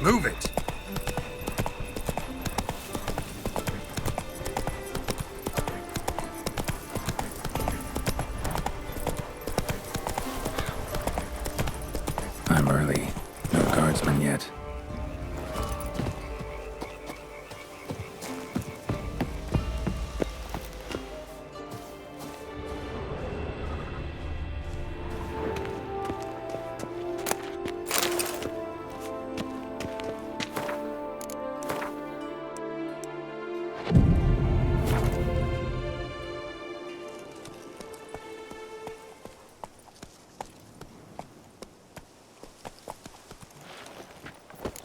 Move it! I'm early. No guardsmen yet.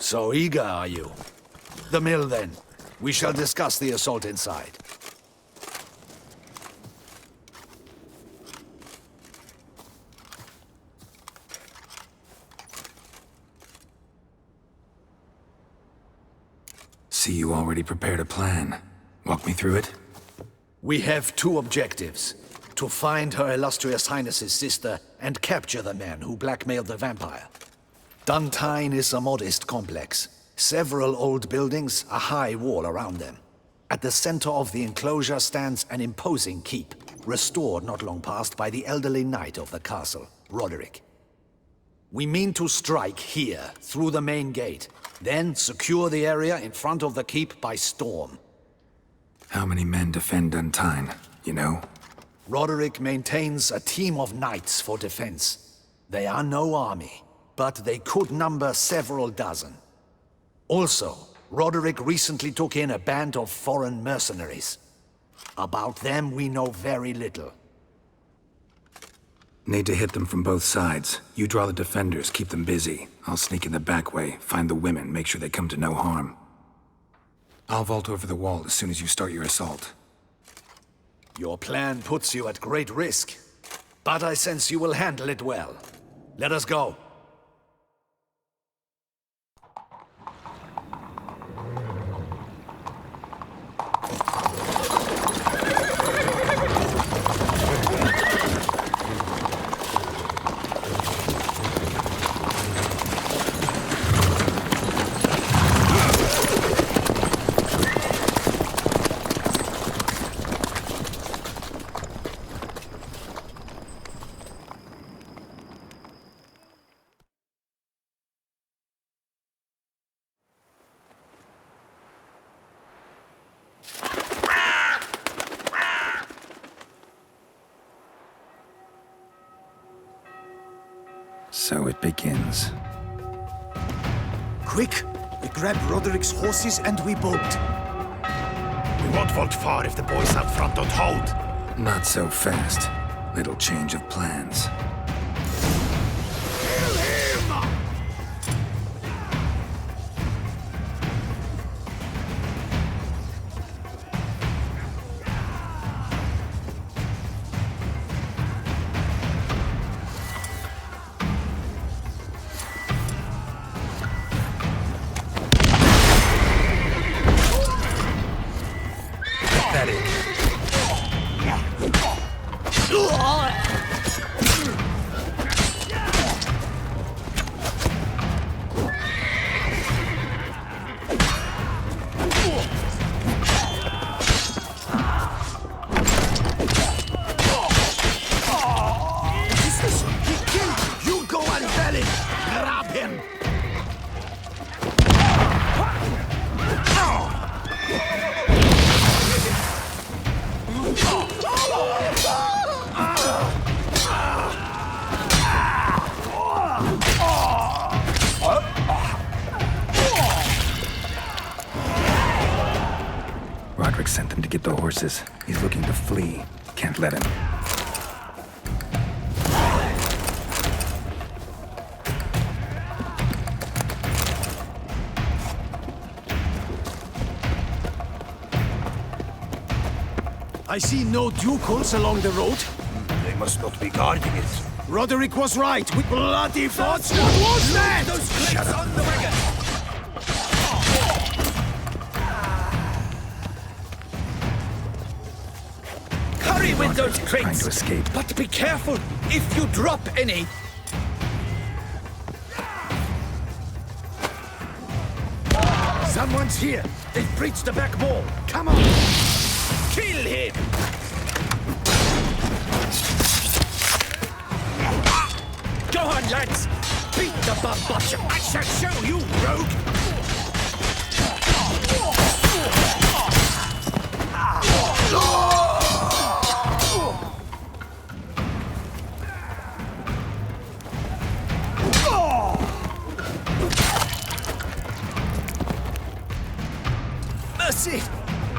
So eager, are you? The mill, then. We shall discuss the assault inside. See, you already prepared a plan. Walk me through it? We have two objectives. To find Her Illustrious Highness's sister and capture the man who blackmailed the vampire. Duntine is a modest complex. Several old buildings, a high wall around them. At the center of the enclosure stands an imposing keep, restored not long past by the elderly knight of the castle, Roderick. We mean to strike here, through the main gate, then secure the area in front of the keep by storm. How many men defend Duntine, you know? Roderick maintains a team of knights for defense. They are no army, but they could number several dozen. Also, Roderick recently took in a band of foreign mercenaries. About them we know very little. Need to hit them from both sides. You draw the defenders, keep them busy. I'll sneak in the back way, find the women, make sure they come to no harm. I'll vault over the wall as soon as you start your assault. Your plan puts you at great risk, but I sense you will handle it well. Let us go. So it begins. Quick! We grab Roderick's horses and we bolt. We won't vault far if the boys out front don't hold. Not so fast. Little change of plans. Kill him! Roderick sent them to get the horses. He's looking to flee. Can't let him. I see no ducals along the road. They must not be guarding it. Roderick was right. We bloody thoughts. What was that? Shut up. On the wagon. Hurry with those Trying crates! to escape. But be careful! If you drop any... Someone's here. They've breached the back wall. Come on. Kill him. Go on, lads. Beat the bum. I shall show you, rogue.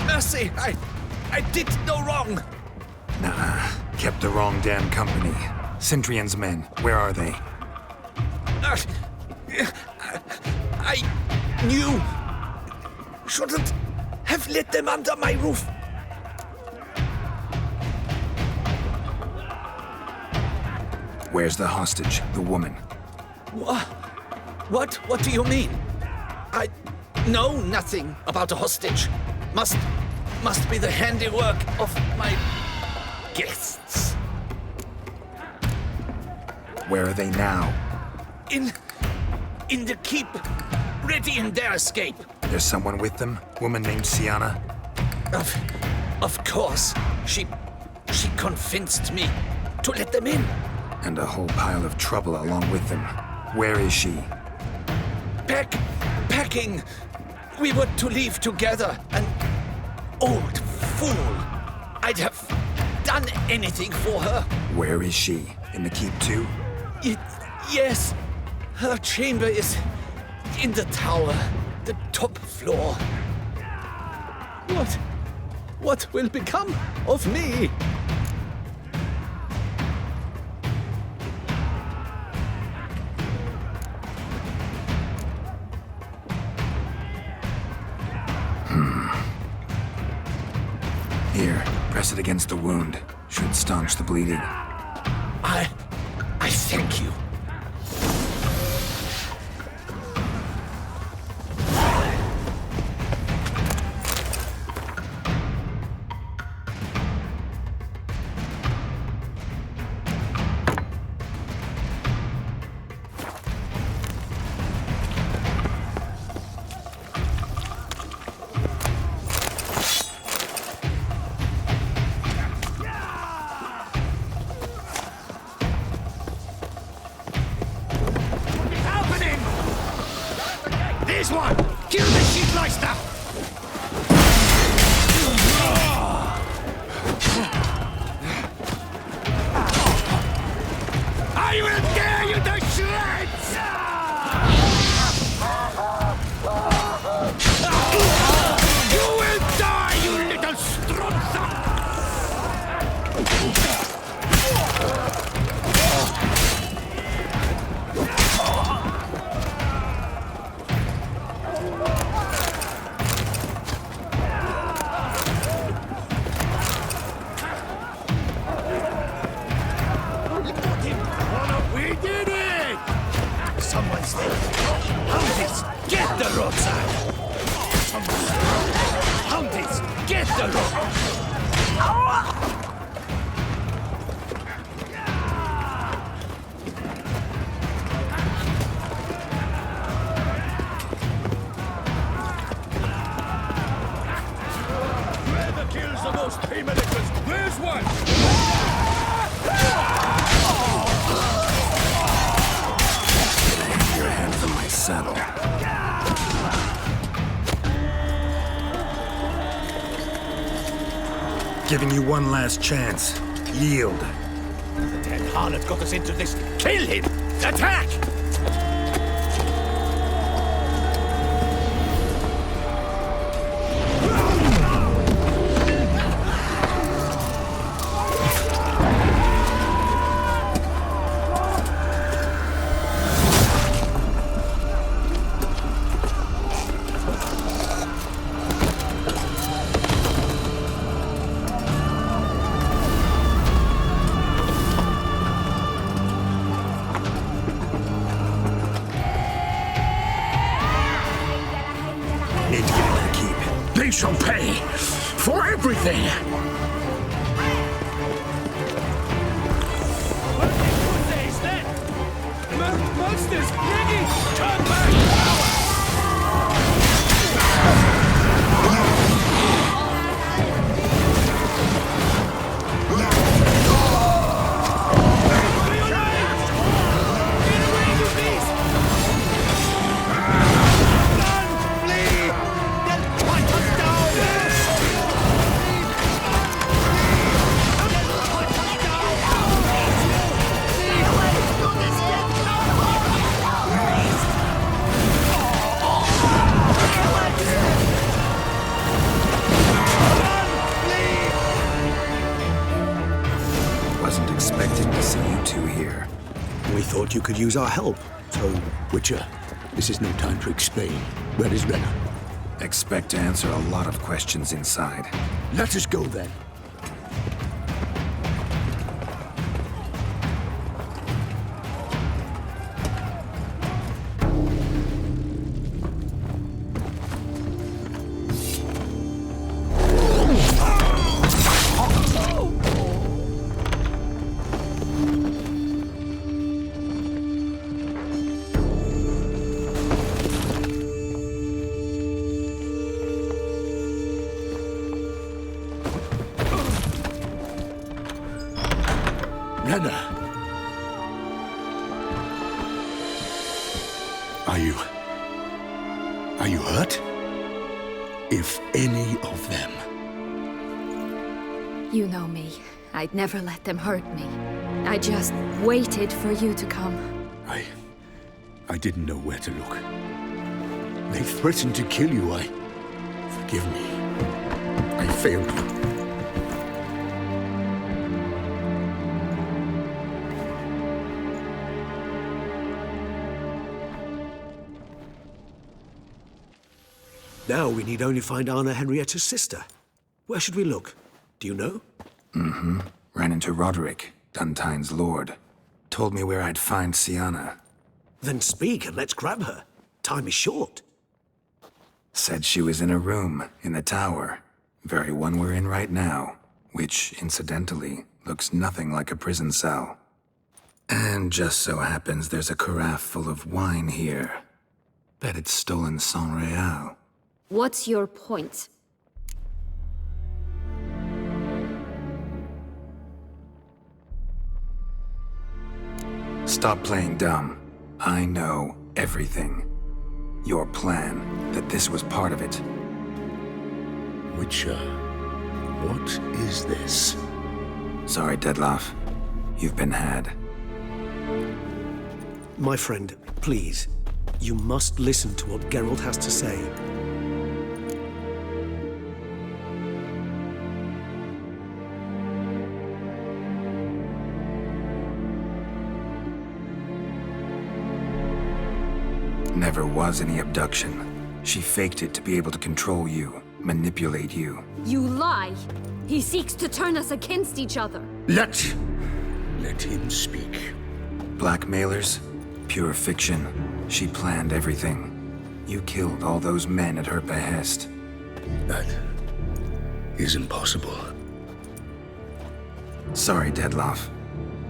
Mercy! I did no wrong! Nah, kept the wrong damn company. Centrion's men, where are they? I knew... Shouldn't have let them under my roof. Where's the hostage, the woman? What do you mean? I know nothing about a hostage. Must be the handiwork of my guests. Where are they now? In the keep, ready in their escape. There's someone with them? Woman named Sienna? Of course. She convinced me to let them in. And a whole pile of trouble along with them. Where is she? Packing. We were to leave together, and old fool. I'd have done anything for her. Where is she? In the keep too? Yes. Her chamber is in the tower, the top floor. What will become of me? Here, press it against the wound. Should staunch the bleeding. I thank you. This one! Kill the Sheepleister! I will tear you to shreds! You will die, you little strutzer! Someone's there. Houndies, get the roadside! Someone's there. Houndies, get the road! Whoever kills the most primitive, where's one? From my saddle. Giving you one last chance. Yield. The dead harlot got us into this. Kill him! Attack! Need to get into the keep. They shall pay for everything! Monsters! Maggie! Turn back! Wasn't expecting to see you two here. We thought you could use our help. So, Witcher, this is no time to explain. Where is Renna? Expect to answer a lot of questions inside. Let us go then. Renna! Are you hurt? If any of them. You know me. I'd never let them hurt me. I just waited for you to come. I didn't know where to look. They threatened to kill you. Forgive me. I failed you. now we need only find Anna Henrietta's sister. Where should we look? Do you know? Ran into Roderick, Duntine's lord. Told me where I'd find Sienna. Then speak and let's grab her. Time is short. Said she was in a room in the tower. Very one we're in right now. Which, incidentally, looks nothing like a prison cell. And just so happens there's a carafe full of wine here. Bet it's stolen sans real. What's your point? Stop playing dumb. I know everything. Your plan, that this was part of it. Witcher, what is this? Sorry, Dettlaff. You've been had. My friend, please. You must listen to what Geralt has to say. Never was any abduction. She faked it to be able to control you, manipulate you. You lie! He seeks to turn us against each other. Let him speak. Blackmailers? Pure fiction. She planned everything. You killed all those men at her behest. That is impossible. Sorry, Dettlaff.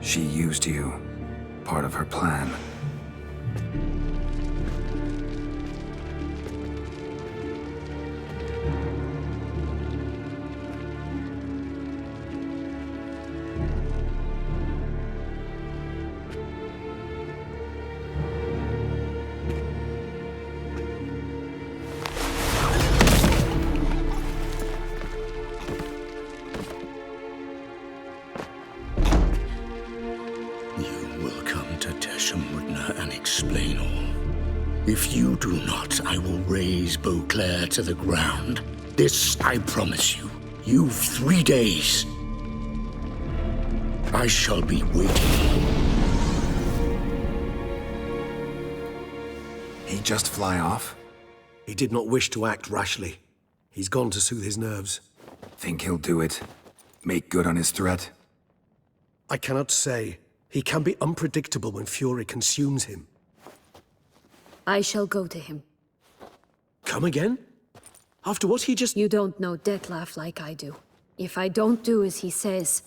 She used you. Part of her plan. If you do not, I will raise Beauclair to the ground. This I promise you. You've 3 days. I shall be waiting. He just fly off? He did not wish to act rashly. He's gone to soothe his nerves. Think he'll do it? Make good on his threat? I cannot say. He can be unpredictable when fury consumes him. I shall go to him. Come again? After what he just... You don't know Dettlaff like I do. If I don't do as he says,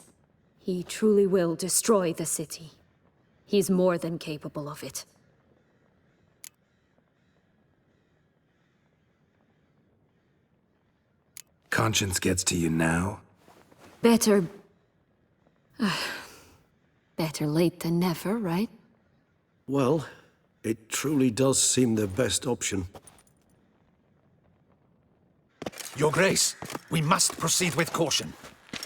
he truly will destroy the city. He's more than capable of it. Conscience gets to you now? Better... better late than never, right? Well, it truly does seem the best option. Your Grace, we must proceed with caution.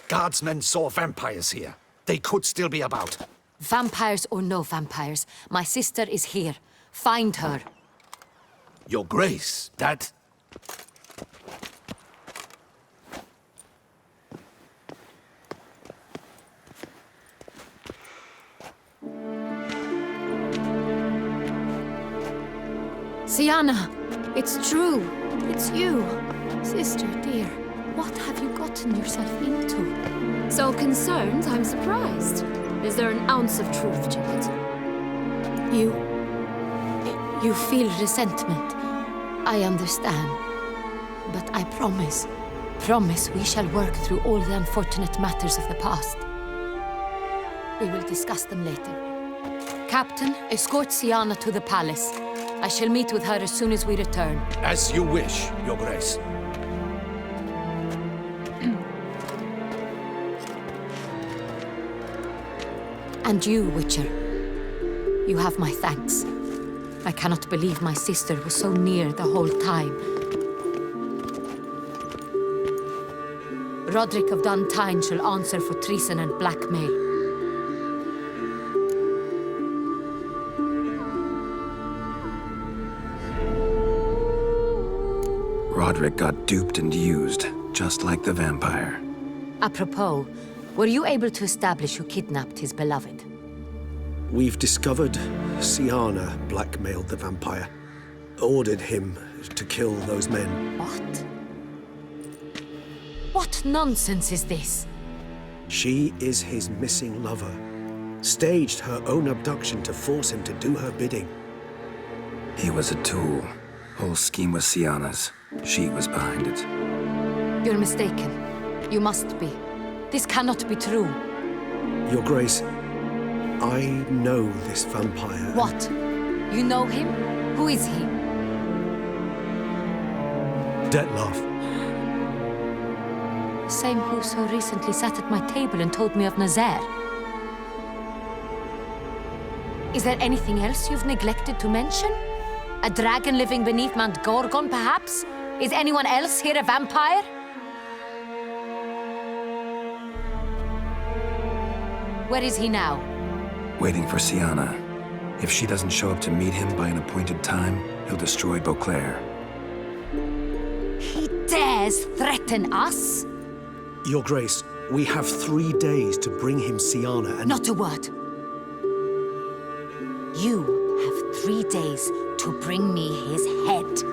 Guardsmen saw vampires here. They could still be about. Vampires or no vampires, my sister is here. Find her. Your Grace, that... Sienna, it's true. It's you. Sister, dear, what have you gotten yourself into? So concerned, I'm surprised. Is there an ounce of truth to it? You feel resentment. I understand. But I promise we shall work through all the unfortunate matters of the past. We will discuss them later. Captain, escort Sienna to the palace. I shall meet with her as soon as we return. As you wish, Your Grace. And you, Witcher. You have my thanks. I cannot believe my sister was so near the whole time. Roderick of Duntine shall answer for treason and blackmail. Roderick got duped and used, just like the vampire. Apropos, were you able to establish who kidnapped his beloved? We've discovered Sienna blackmailed the vampire. Ordered him to kill those men. What? What nonsense is this? She is his missing lover. Staged her own abduction to force him to do her bidding. He was a tool. Whole scheme was Sienna's. She was behind it. You're mistaken. You must be. This cannot be true. Your Grace, I know this vampire. What? You know him? Who is he? Dettlaff. The same who so recently sat at my table and told me of Nazaire. Is there anything else you've neglected to mention? A dragon living beneath Mount Gorgon, perhaps? Is anyone else here a vampire? Where is he now? Waiting for Sienna. If she doesn't show up to meet him by an appointed time, he'll destroy Beauclair. He dares threaten us? Your Grace, we have 3 days to bring him Sienna and... Not a word. You have 3 days to bring me his head.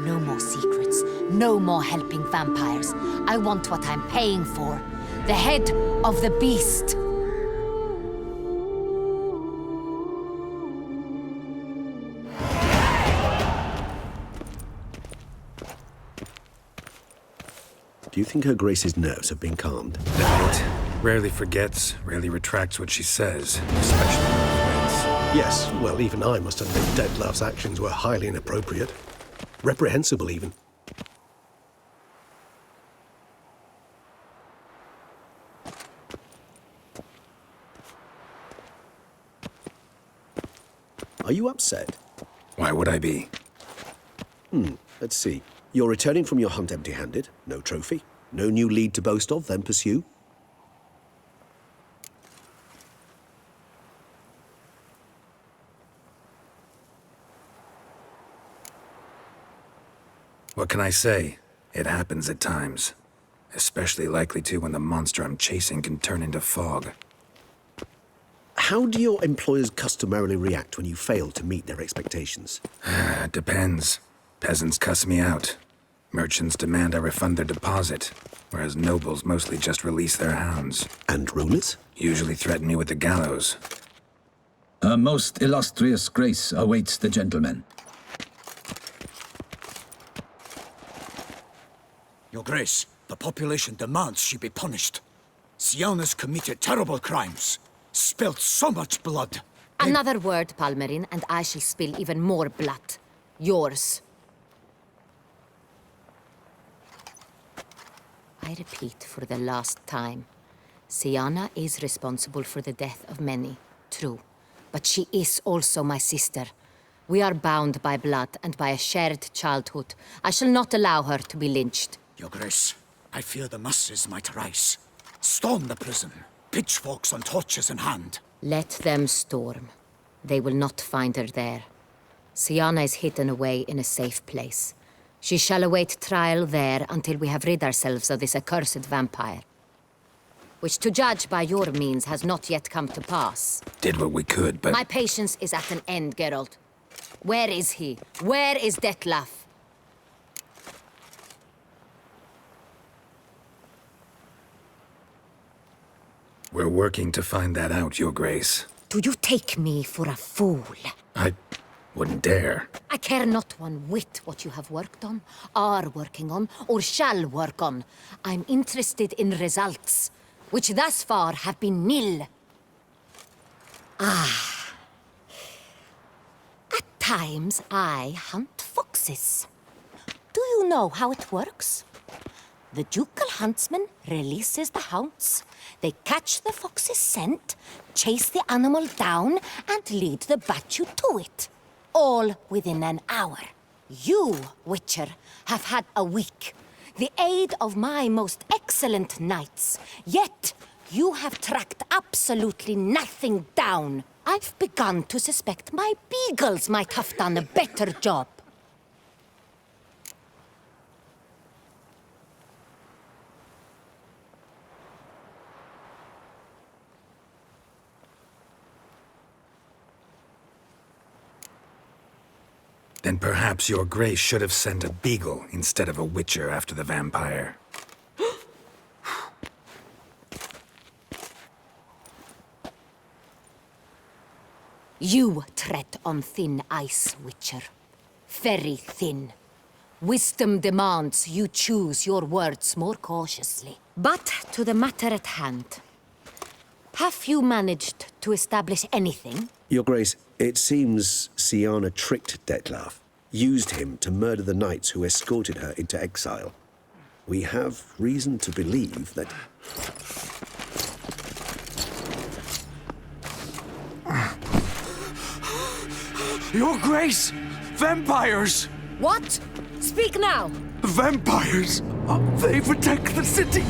No more secrets. No more helping vampires. I want what I'm paying for. The head of the beast. Do you think Her Grace's nerves have been calmed? Right. Rarely forgets, rarely retracts what she says, especially when friends. Yes, well, even I must admit Dettlaff's actions were highly inappropriate. Reprehensible, even. Are you upset? Why would I be? Let's see. You're returning from your hunt empty-handed. No trophy. No new lead to boast of, then pursue. What can I say? It happens at times. Especially likely to when the monster I'm chasing can turn into fog. How do your employers customarily react when you fail to meet their expectations? Depends. Peasants cuss me out. Merchants demand I refund their deposit, whereas nobles mostly just release their hounds. And rulers? Usually threaten me with the gallows. A most illustrious grace awaits the gentleman. Your Grace, the population demands she be punished. Sienna's committed terrible crimes. Spilt so much blood. Another word, Palmerin, and I shall spill even more blood. Yours. I repeat for the last time. Sienna is responsible for the death of many, true. But she is also my sister. We are bound by blood and by a shared childhood. I shall not allow her to be lynched. Your Grace, I fear the masses might rise. Storm the prison, pitchforks and torches in hand. Let them storm. They will not find her there. Sienna is hidden away in a safe place. She shall await trial there until we have rid ourselves of this accursed vampire. Which, to judge by your means, has not yet come to pass. Did what we could, but... My patience is at an end, Geralt. Where is he? Where is Detlef? We're working to find that out, Your Grace. Do you take me for a fool? I wouldn't dare. I care not one whit what you have worked on, are working on, or shall work on. I'm interested in results, which thus far have been nil. At times, I hunt foxes. Do you know how it works? The ducal huntsman releases the hounds. They catch the fox's scent, chase the animal down, and lead the battue to it. All within an hour. You, Witcher, have had a week. The aid of my most excellent knights. Yet, you have tracked absolutely nothing down. I've begun to suspect my beagles might have done a better job. Then perhaps Your Grace should have sent a beagle instead of a witcher after the vampire. You tread on thin ice, Witcher. Very thin. Wisdom demands you choose your words more cautiously. But to the matter at hand. Have you managed to establish anything? Your Grace, it seems Siana tricked Detlef, used him to murder the knights who escorted her into exile. We have reason to believe that... Your Grace! Vampires! What? Speak now! Vampires! They protect the city!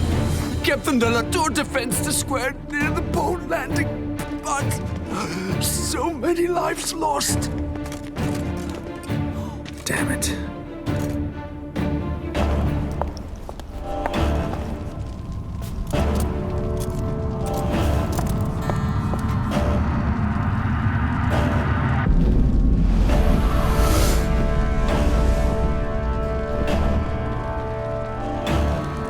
Captain de la Tour defends the square near the boat landing, but so many lives lost! Damn it.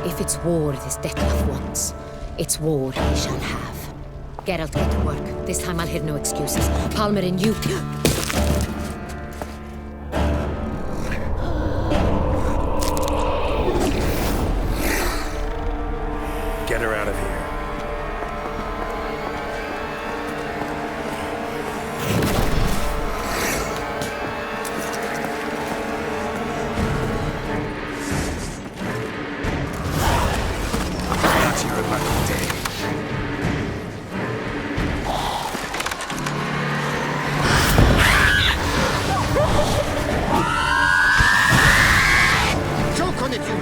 If it's war this Detlef wants, it's war he shall have. Geralt, get to work. This time I'll hear no excuses. Palmer and you... Get her out of here. That's your lucky day. Choke on it, you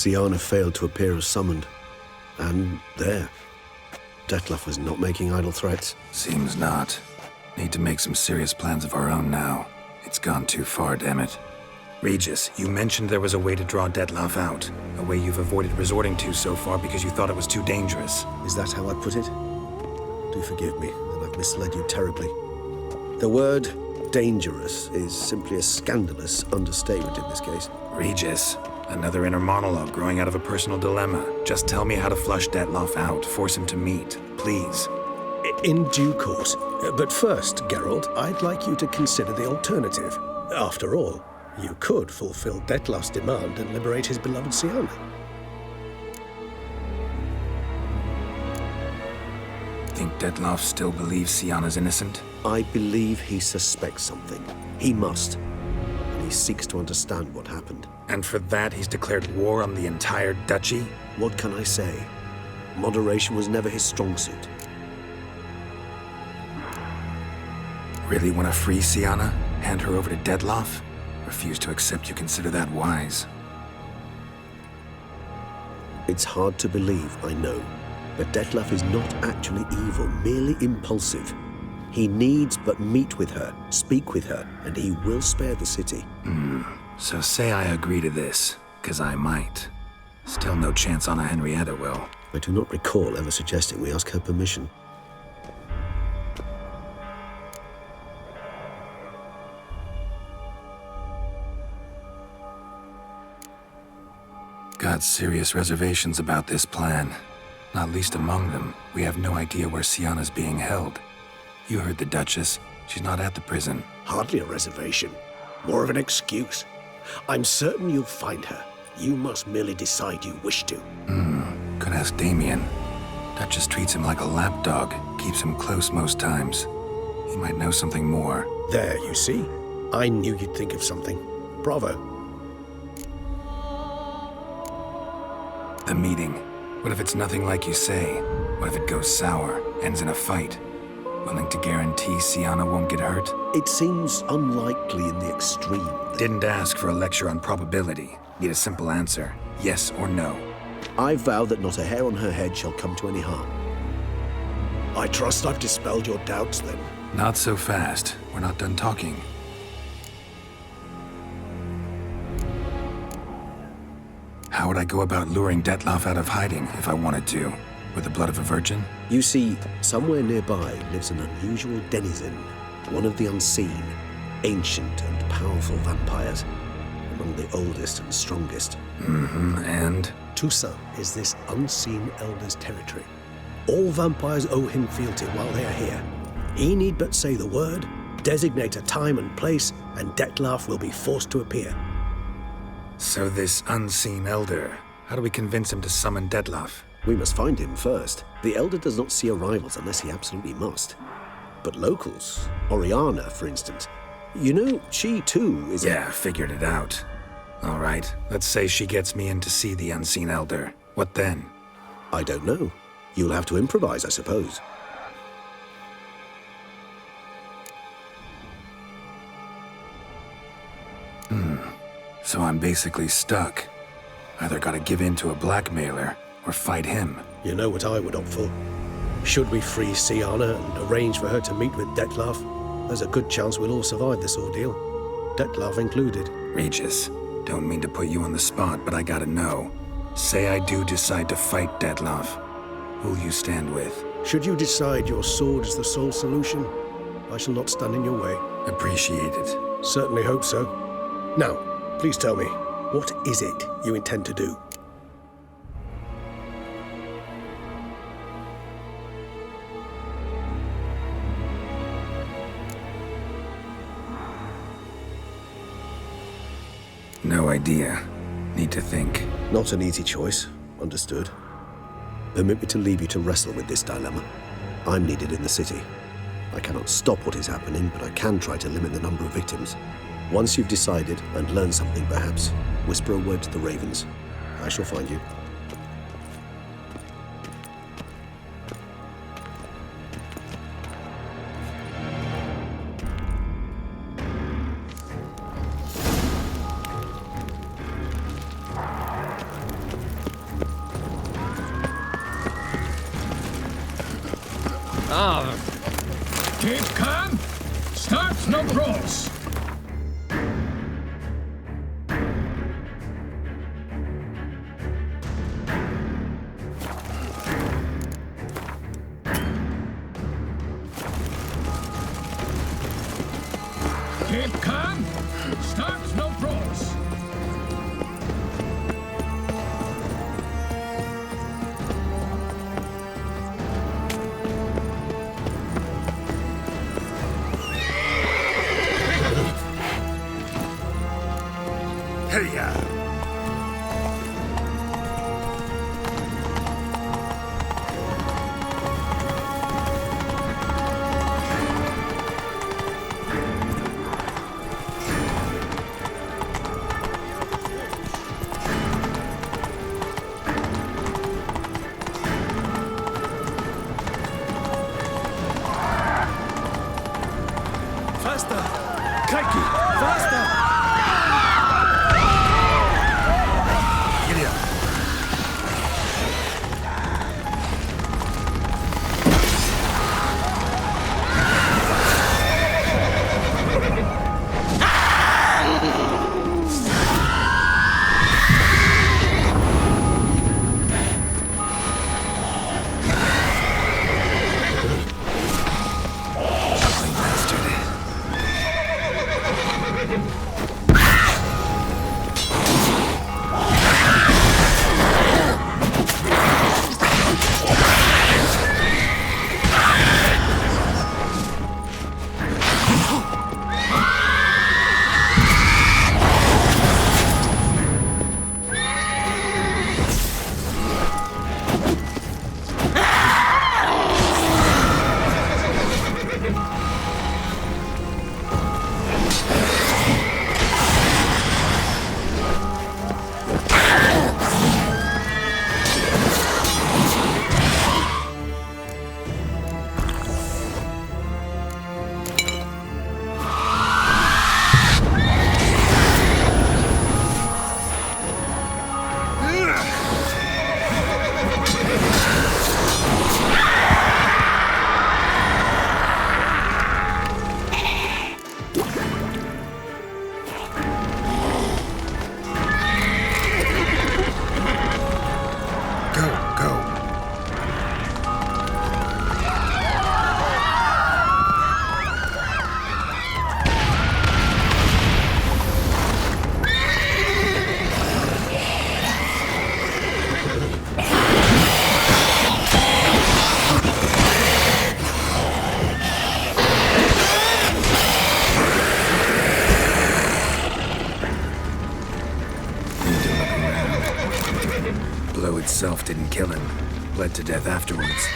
Siana failed to appear as summoned. And there. Detlef was not making idle threats. Seems not. Need to make some serious plans of our own now. It's gone too far, damn it. Regis, you mentioned there was a way to draw Detlef out. A way you've avoided resorting to so far because you thought it was too dangerous. Is that how I put it? Do forgive me that I've misled you terribly. The word dangerous is simply a scandalous understatement in this case. Regis, another inner monologue growing out of a personal dilemma. Just tell me how to flush Detlef out, force him to meet, please. In due course. But first, Geralt, I'd like you to consider the alternative. After all, you could fulfill Detlef's demand and liberate his beloved Siana. Think Detlef still believes Siana's innocent? I believe he suspects something. He must. And he seeks to understand what happened. And for that, he's declared war on the entire duchy? What can I say? Moderation was never his strong suit. Really want to free Siana? Hand her over to Detlef? Refuse to accept you consider that wise. It's hard to believe, I know. But Detlef is not actually evil, merely impulsive. He needs but meet with her, speak with her, and he will spare the city. So say I agree to this, 'cause I might. Still no chance Anna Henrietta will. I do not recall ever suggesting we ask her permission. Got serious reservations about this plan. Not least among them, we have no idea where Siana's being held. You heard the Duchess. She's not at the prison. Hardly a reservation. More of an excuse. I'm certain you'll find her. You must merely decide you wish to. Could ask Damien. Duchess treats him like a lapdog, keeps him close most times. He might know something more. There, you see? I knew you'd think of something. Bravo. The meeting. What if it's nothing like you say? What if it goes sour, ends in a fight? Willing to guarantee Siana won't get hurt? It seems unlikely in the extreme. Didn't ask for a lecture on probability. Need a simple answer. Yes or no. I vow that not a hair on her head shall come to any harm. I trust I've dispelled your doubts, then. Not so fast. We're not done talking. How would I go about luring Detlef out of hiding if I wanted to? With the blood of a virgin? You see, somewhere nearby lives an unusual denizen, one of the unseen, ancient and powerful vampires, among the oldest and strongest. And? Tusa is this unseen elder's territory. All vampires owe him fealty while they are here. He need but say the word, designate a time and place, and Detlef will be forced to appear. So this unseen elder, how do we convince him to summon Detlef? We must find him first. The elder does not see arrivals unless he absolutely must. But locals, Oriana, for instance, you know, she too is Yeah, figured it out. All right, let's say she gets me in to see the unseen elder. What then? I don't know. You'll have to improvise, I suppose. So I'm basically stuck. Either gotta give in to a blackmailer, or fight him. You know what I would opt for. Should we free Siana and arrange for her to meet with Detlef, there's a good chance we'll all survive this ordeal. Detlef included. Regis, don't mean to put you on the spot, but I gotta know. Say I do decide to fight Detlef. Who'll you stand with? Should you decide your sword is the sole solution, I shall not stand in your way. Appreciate it. Certainly hope so. Now, please tell me, what is it you intend to do? No idea. Need to think. Not an easy choice. Understood. Permit me to leave you to wrestle with this dilemma. I'm needed in the city. I cannot stop what is happening, but I can try to limit the number of victims. Once you've decided and learned something, perhaps, whisper a word to the ravens. I shall find you. Keep calm. Start no brawls. Keep calm. Start no brawls. Crikey! Faster! Giddy up. Blow itself didn't kill him. Bled to death afterwards.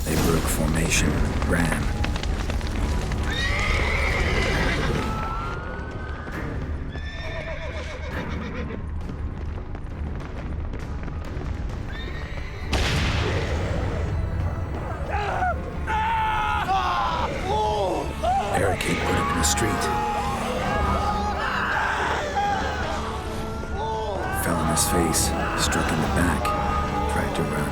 They broke formation, ran. Barricade put up in the street. Fell on his face, struck in the back, tried to run.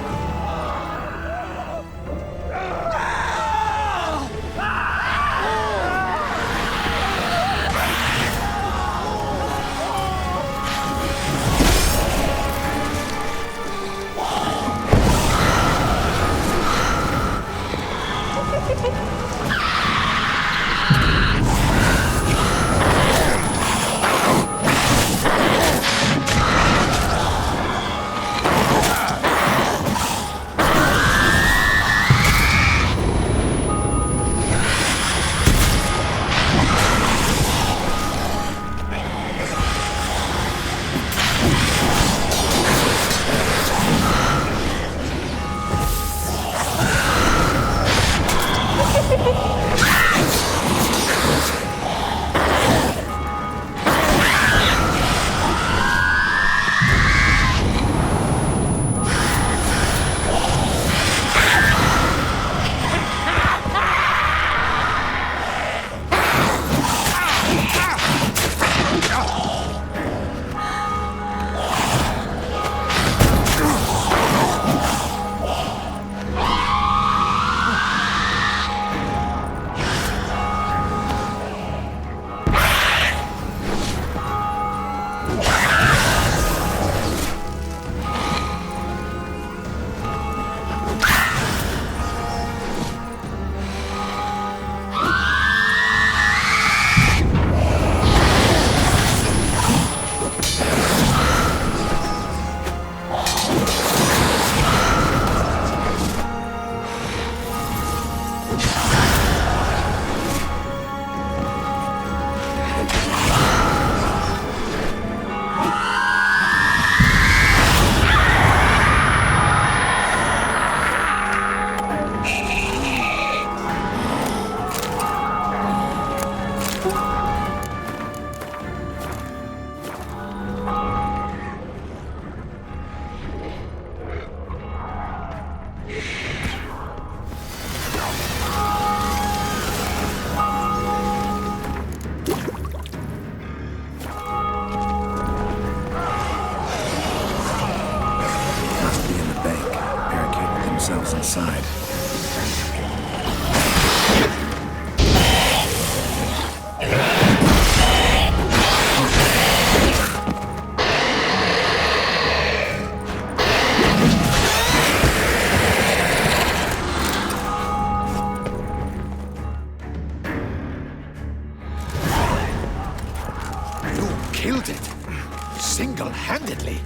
wounded. Single-handedly.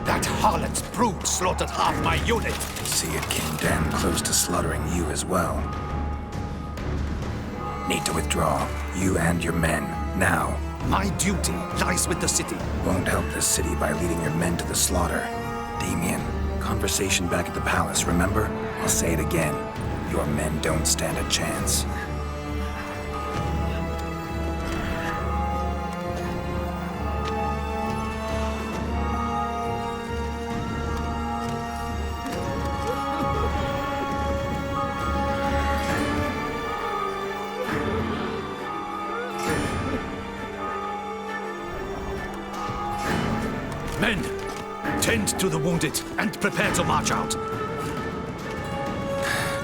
That harlot's brood slaughtered half my unit. See, it came damn close to slaughtering you as well. Need to withdraw. You and your men. Now. My duty lies with the city. Won't help the city by leading your men to the slaughter. Damien, conversation back at the palace, remember? I'll say it again. Your men don't stand a chance. Men, tend to the wounded and prepare to march out.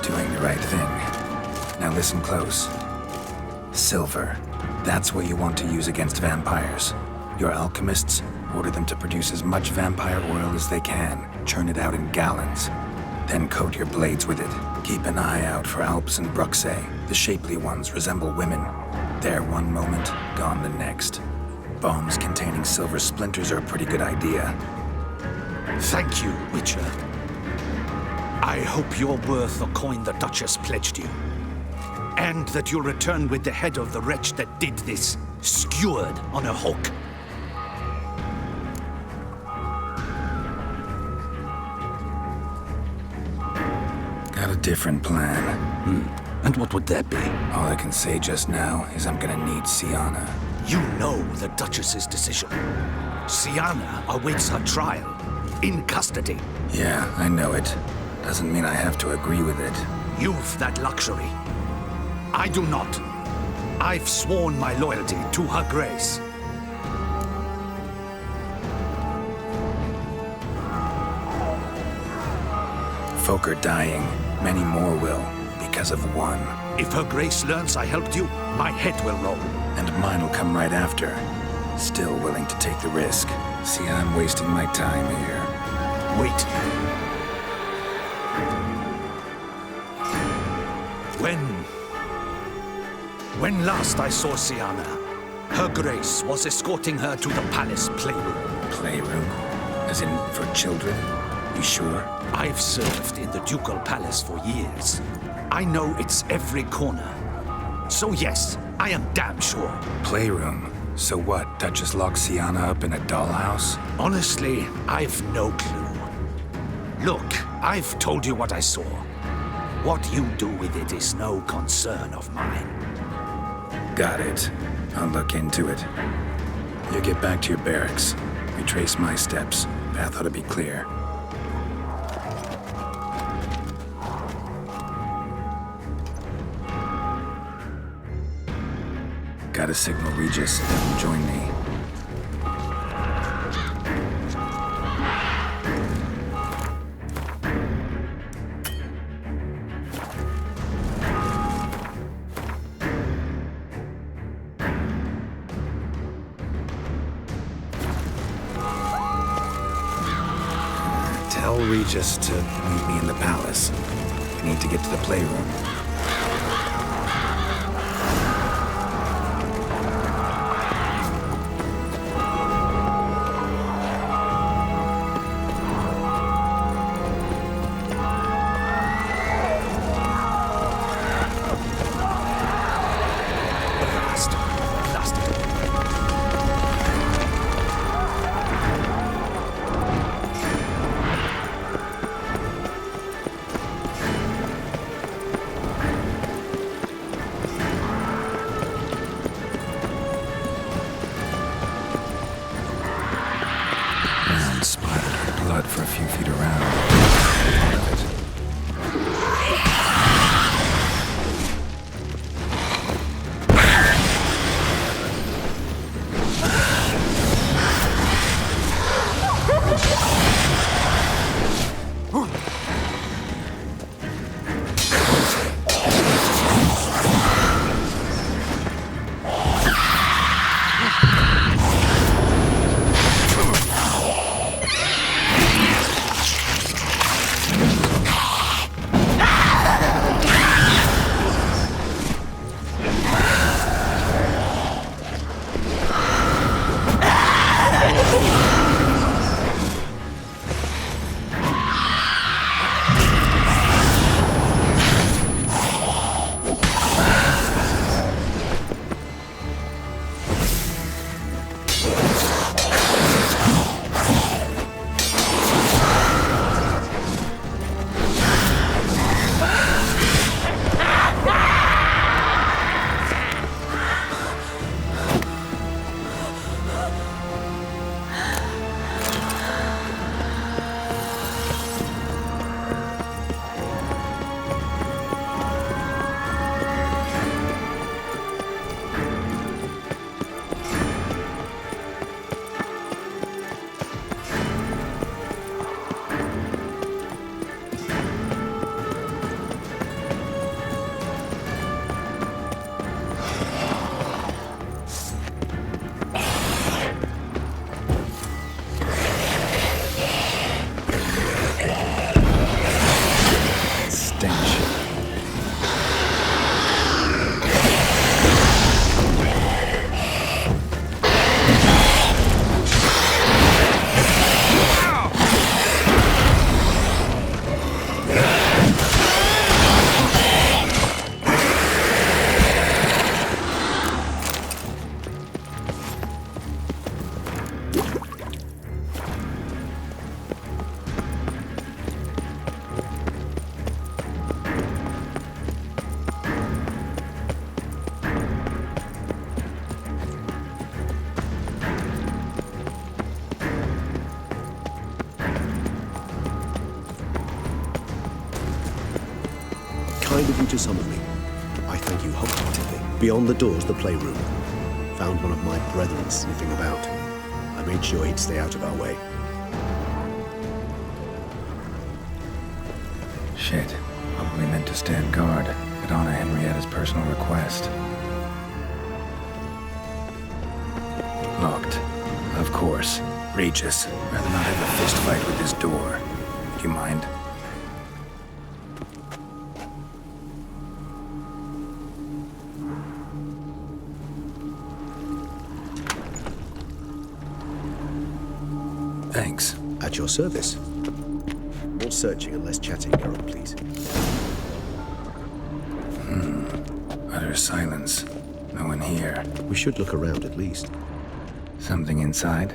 Doing the right thing. Now listen close. Silver. That's what you want to use against vampires. Your alchemists, order them to produce as much vampire oil as they can. Churn it out in gallons. Then coat your blades with it. Keep an eye out for Alps and Bruxae. The shapely ones resemble women. There one moment, gone the next. Bombs containing silver splinters are a pretty good idea. Thank you, Witcher. I hope you're worth the coin the Duchess pledged you. And that you'll return with the head of the wretch that did this, skewered on a hook. Got a different plan. And what would that be? All I can say just now is I'm gonna need Sienna. You know the Duchess's decision. Sienna awaits her trial, in custody. Yeah, I know it. Doesn't mean I have to agree with it. You've that luxury. I do not. I've sworn my loyalty to her grace. Folk are dying. Many more will, because of one. If her grace learns I helped you, my head will roll. And mine will come right after. Still willing to take the risk. See, I'm wasting my time here. Wait. When last I saw Sienna, her grace was escorting her to the palace playroom. Playroom? As in, for children? You sure? I've served in the ducal palace for years. I know its every corner. So yes, I am damn sure. Playroom? So what, Duchess locked Sienna up in a dollhouse? Honestly, I've no clue. Look, I've told you what I saw. What you do with it is no concern of mine. Got it. I'll look into it. You get back to your barracks. Retrace my steps. Path ought to be clear. Gotta signal Regis. Have him join me. Tell Regis to meet me in the palace. We need to get to the playroom. to summon me. I thank you wholeheartedly. Beyond the doors, the playroom. Found one of my brethren sniffing about. I made sure he'd stay out of our way. Shit. Probably meant to stand guard, but honor Henrietta's personal request. Locked. Of course. Regis. Rather not have a fist fight with this door. Do you mind? Thanks. At your service. More searching and less chatting, Geralt, please. Utter silence. No one here. We should look around at least. Something inside?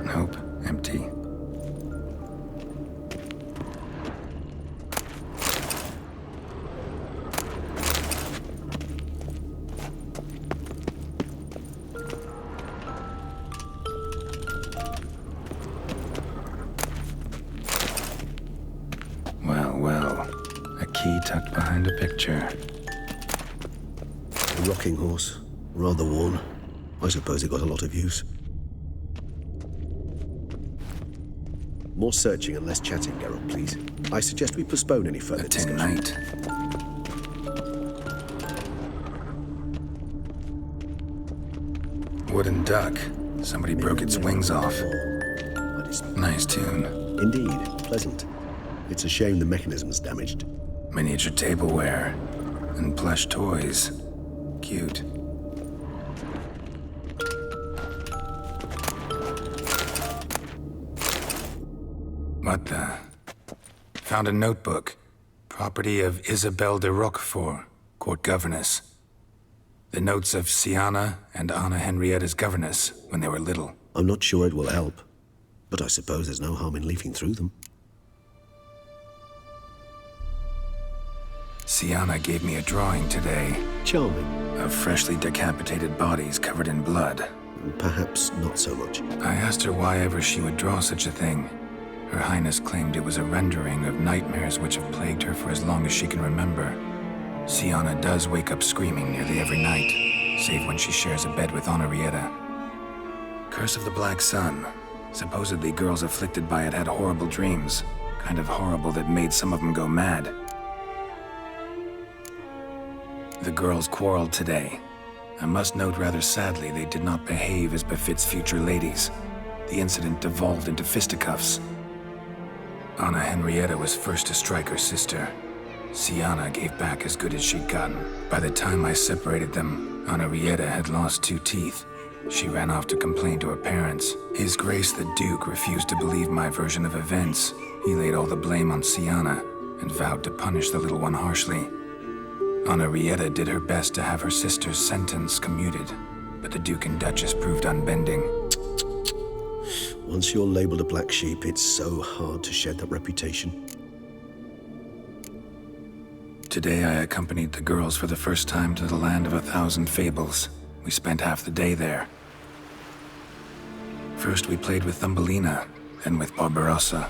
Nope. Empty. Well. A key tucked behind a picture. A rocking horse. Rather worn. I suppose it got a lot of use. More searching and less chatting, Geralt, please. I suggest we postpone any further A tin discussion. knight. Wooden duck. Somebody broke its wings off. Nice tune. Indeed, pleasant. It's a shame the mechanism's damaged. Miniature tableware. And plush toys. Cute. What the? Found a notebook. Property of Isabelle de Roquefort, court governess. The notes of Siana and Anna Henrietta's governess when they were little. I'm not sure it will help, but I suppose there's no harm in leafing through them. Siana gave me a drawing today Charming. of freshly decapitated bodies covered in blood. Perhaps not so much. I asked her why ever she would draw such a thing. Her Highness claimed it was a rendering of nightmares which have plagued her for as long as she can remember. Siana does wake up screaming nearly every night, save when she shares a bed with Henrietta. Curse of the Black Sun. Supposedly girls afflicted by it had horrible dreams. Kind of horrible that made some of them go mad. The girls quarreled today. I must note rather sadly they did not behave as befits future ladies. The incident devolved into fisticuffs. Anna Henrietta was first to strike her sister. Siana gave back as good as she'd gotten. By the time I separated them, Henrietta had lost 2 teeth. She ran off to complain to her parents. His Grace the Duke refused to believe my version of events. He laid all the blame on Siana and vowed to punish the little one harshly. Henrietta did her best to have her sister's sentence commuted, but the Duke and Duchess proved unbending. Once you're labeled a black sheep, it's so hard to shed that reputation. Today I accompanied the girls for the first time to the land of 1,000 fables. We spent half the day there. First we played with Thumbelina, then with Barbarossa,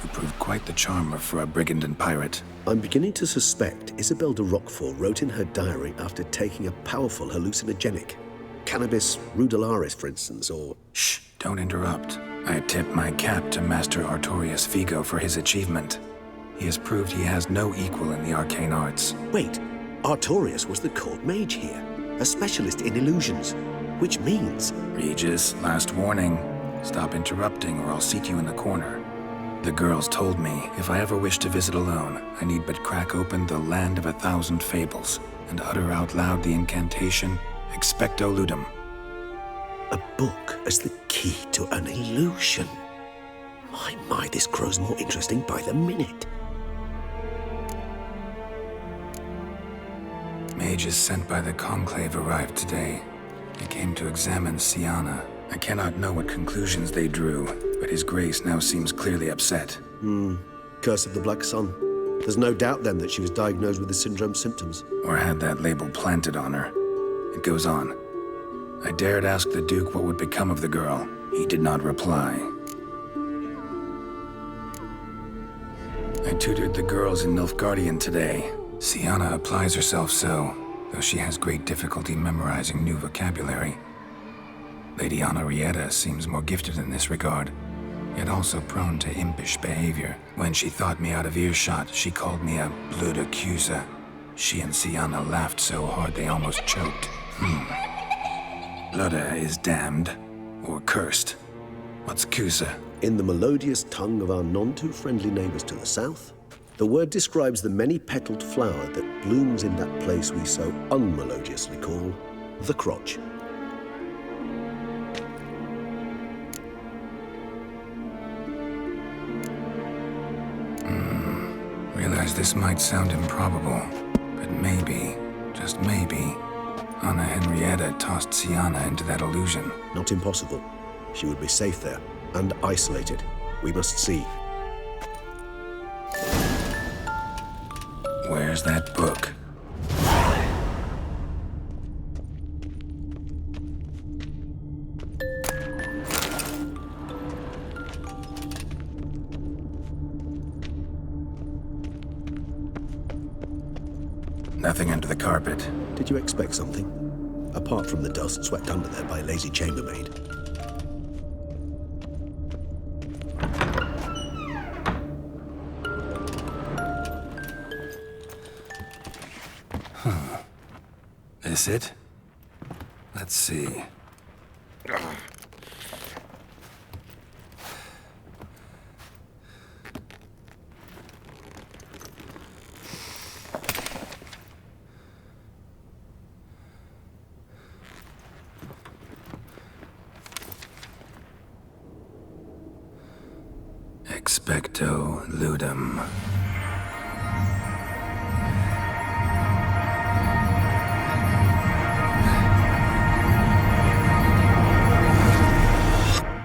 who proved quite the charmer for a brigand and pirate. I'm beginning to suspect Isabelle de Roquefort wrote in her diary after taking a powerful hallucinogenic. Cannabis rudelaris, for instance, or... Shh, don't interrupt. I tip my cap to Master Artorius Vigo for his achievement. He has proved he has no equal in the arcane arts. Wait, Artorius was the court mage here, a specialist in illusions, which means... Regis, last warning. Stop interrupting or I'll seat you in the corner. The girls told me if I ever wish to visit alone, I need but crack open the land of 1,000 fables and utter out loud the incantation, Expecto Ludum. A book as the key to an illusion. My, this grows more interesting by the minute. Mages sent by the Conclave arrived today. They came to examine Siana. I cannot know what conclusions they drew, but His Grace now seems clearly upset. Curse of the Black Sun. There's no doubt then that she was diagnosed with the syndrome symptoms. Or had that label planted on her. It goes on. I dared ask the Duke what would become of the girl. He did not reply. I tutored the girls in Nilfgaardian today. Sienna applies herself so, though she has great difficulty memorizing new vocabulary. Lady Henrietta seems more gifted in this regard, yet also prone to impish behavior. When she thought me out of earshot, she called me a blood accuser. She and Sienna laughed so hard they almost choked. Ludda is damned, or cursed. What's Cusa? In the melodious tongue of our none-too-friendly neighbors to the south, the word describes the many-petaled flower that blooms in that place we so unmelodiously call the crotch. Realize this might sound improbable, but maybe, just maybe, Anna Henrietta tossed Sienna into that illusion. Not impossible. She would be safe there, and isolated. We must see. Where's that book? Nothing under the carpet. Did you expect something? Apart from the dust swept under there by a lazy chambermaid. This it? Let's see. Expecto ludum.